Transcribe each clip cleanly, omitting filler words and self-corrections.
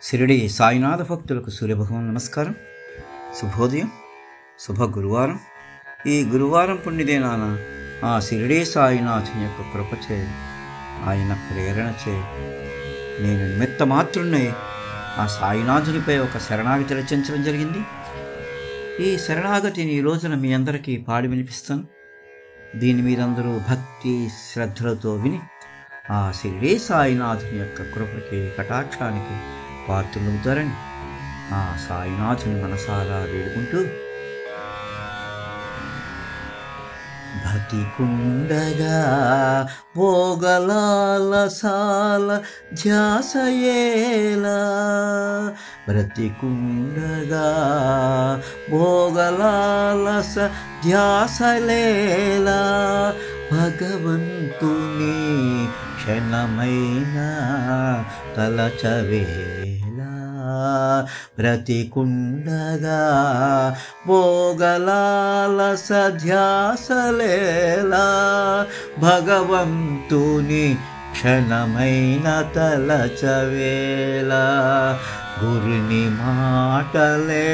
షిరిడి సాయినాథ భక్తులకు సూర్యభగవాన్ నమస్కారం. శుభోదయం, శుభ గురువారం. ఈ గురువారం పుణ్యదినాన ఆ షిరిడి సాయినాథుని యొక్క కృపచే, ఆయన ప్రేరణచే నేను నిమిత్త మాత్రున్నై ఆ సాయినాథునిపై ఒక శరణాగతి రచించడం జరిగింది. ఈ శరణాగతిని ఈ రోజున మీ అందరికీ పాడి వినిపిస్తాను. దీన్ని మీరందరూ భక్తి శ్రద్ధలతో విని ఆ షిరిడి సాయినాథుని యొక్క కృపకి, కటాక్షానికి పాత్రులవుతారని ఆ సాయినాథుని మనసారా వేడుకుంటూ, బతికుండగా భోగలాలసాల ధ్యాసయేలా, బ్రతికుండగా భోగలాలస ధ్యాసలేలా, భగవంతుని క్షణమైన తలచవేలా, బ్రతికుండగా భోగలాలస ధ్యాసలేలా, భగవంతుని క్షణమైన తలచవేలా, గురుని మాటలే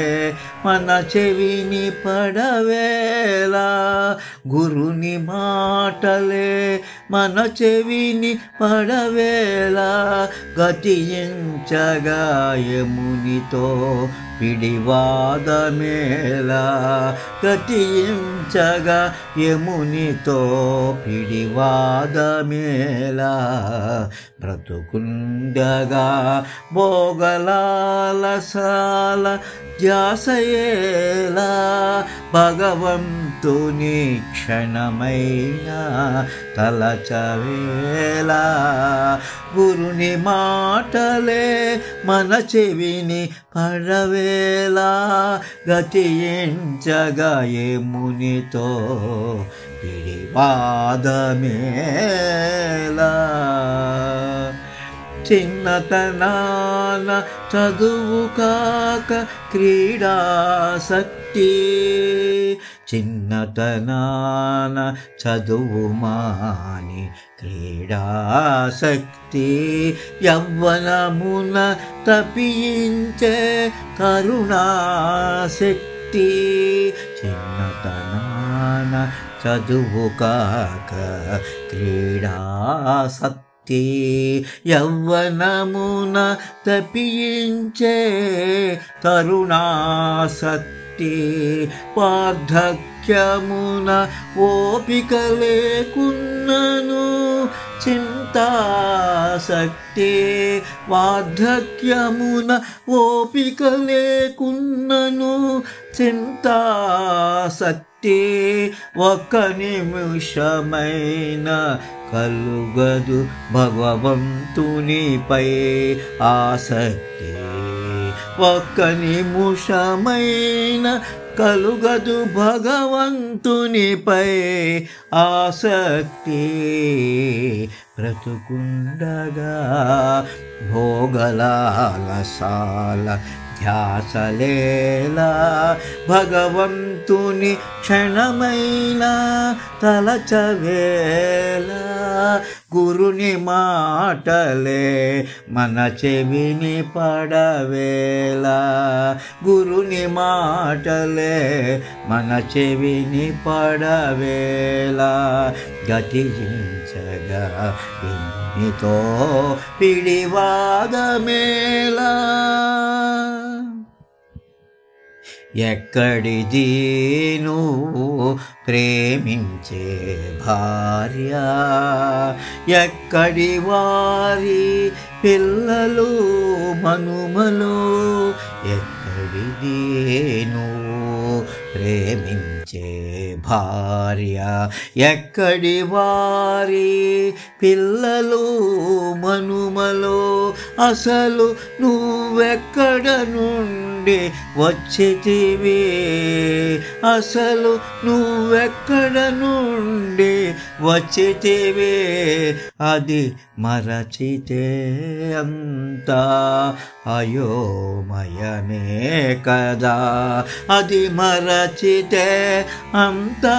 మన చెవిని పడవేలా, గురుని మాటలే మన చెవిని పడవేలా, గతించగా యమునితో పిడివాదమేలా, గతించగా యమునితో పిడివాదమేలా, బ్రతుకుండగా భోగలాలసాల ధ్యాసయేలా, భగవంతుని క్షణమైన తలచవేలా, గురుని మాటలే మన చెవిని పడవేలా, గతించగా యమునితో పిడివాదమేలా, చిన్నతనాన చదువు కాక క్రీడాసక్తి, చిన్నతనాన చదువు మాని క్రీడాసక్తి, యవ్వనమున తపించే కరుణాశక్తి, చిన్నతనాన చదువు కాక క్రీడాసక్తి, యవ్వనమున తపించే కరుణాసక్తి, వార్ధక్యమున ఓపిక లేకున్నను చింతాసక్తి, వార్ధక్యమున ఓపిక లేకున్నను చింతాసక్తి, ఒక్క నిమిషమైన కలుగదు భగవంతునిపై ఆసక్తి, ఒక్క నిమిషమైన కలుగదు భగవంతునిపై ఆసక్తి, బ్రతుకుండగా భోగలాలసాల ధ్యాసలేలా, భగవంతుని క్షణమైన తలచవేలా, గురుని మాటలే మన చెవిని పడవేలా, గురుని మాటలే మన చెవిని పడవేలా, గతించగా యమునితో పిడివాదమేలా, ఎక్కడిది నువ్వు ప్రేమించే భార్య, ఎక్కడి వారి పిల్లలు మనుమలు, ఎక్కడిది నువ్వు ప్రేమించే భార్య, ఎక్కడి వారి పిల్లలు మనుమలు, అసలు నువ్వెక్కడ నుండి వచ్చితివి, అసలు నువ్వెక్కడ నుండి వచ్చితివి, అది మరచితే అంతా అయోమయమే కదా, అది మరచితే అంతా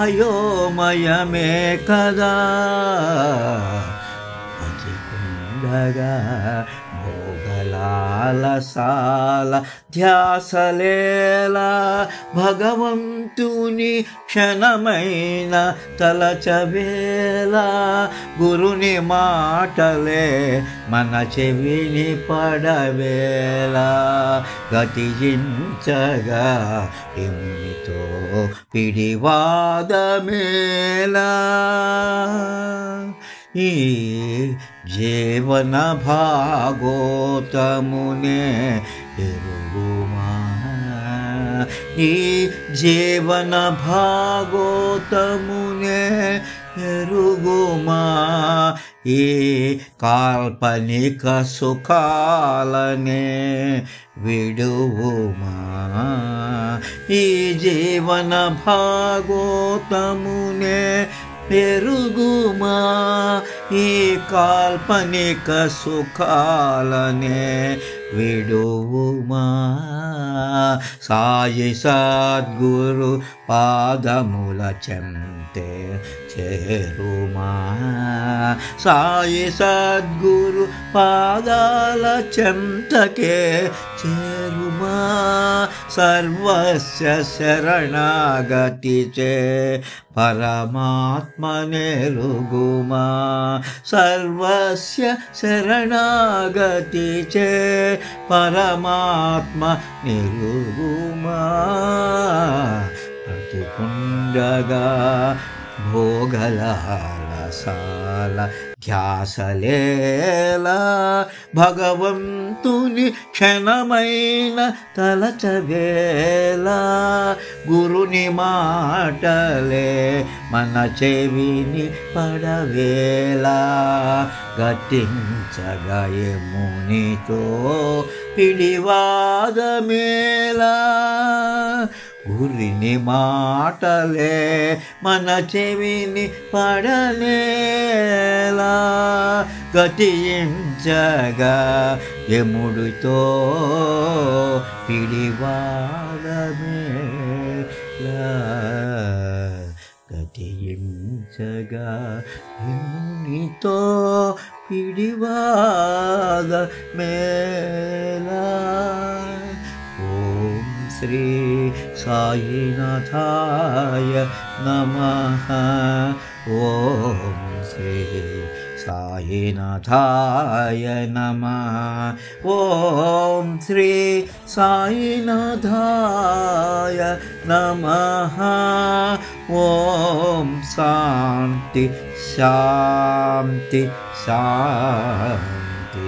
అయోమయమే కదా, బతికుండగా భోగలా లాలసాల ధ్యాసలేలా భగవంతుని క్షణమైన తలచవేలా గురుని మాటలే మన చెవిని పడవేలా గతించగా ఎమునితో పిడివాదమేలా ఈ జీవన భాగోతమునే ఎరుగుమా ఈ జీవన భాగోతమునే ఎరుగుమా ఈ కాల్పనిక సుఖాలనే విడువుమా ఈ జీవన భాగోతమునే పెరుగుమా ఈ కాల్పనిక సుఖాలనే విడువుమా సాయి సద్గురు పాదముల చెంతే చేరుమా సాయి సద్గురు పాదాల చెంతకే చేరుమా సర్వస్య శరణాగతి చే పరమాత్మ నెరుగుమా సర్వస్య శరణాగతి చే పరమాత్మ నెరుగుమా బ్రతుకుండగా భోగలాలసాల ధ్యాసలేలా భగవంతుని క్షణమైన తలచవేలా గురుని మాటలే మన చెవిని పడవేలా గతించగా యమునితో పిడివాదమేలా గురిని మాటలే మన చెవిని పడనేలా గతించగా యముడితో పిడివాదమేలా గతించగా యమునితో పిడివాదమేలా ఓం శ్రీ సాయినాథాయ నమః ఓం శ్రీ సాయినాథాయ నమః ఓం శ్రీ సాయినాథాయ నమః ఓం శాంతి శాంతి శాంతి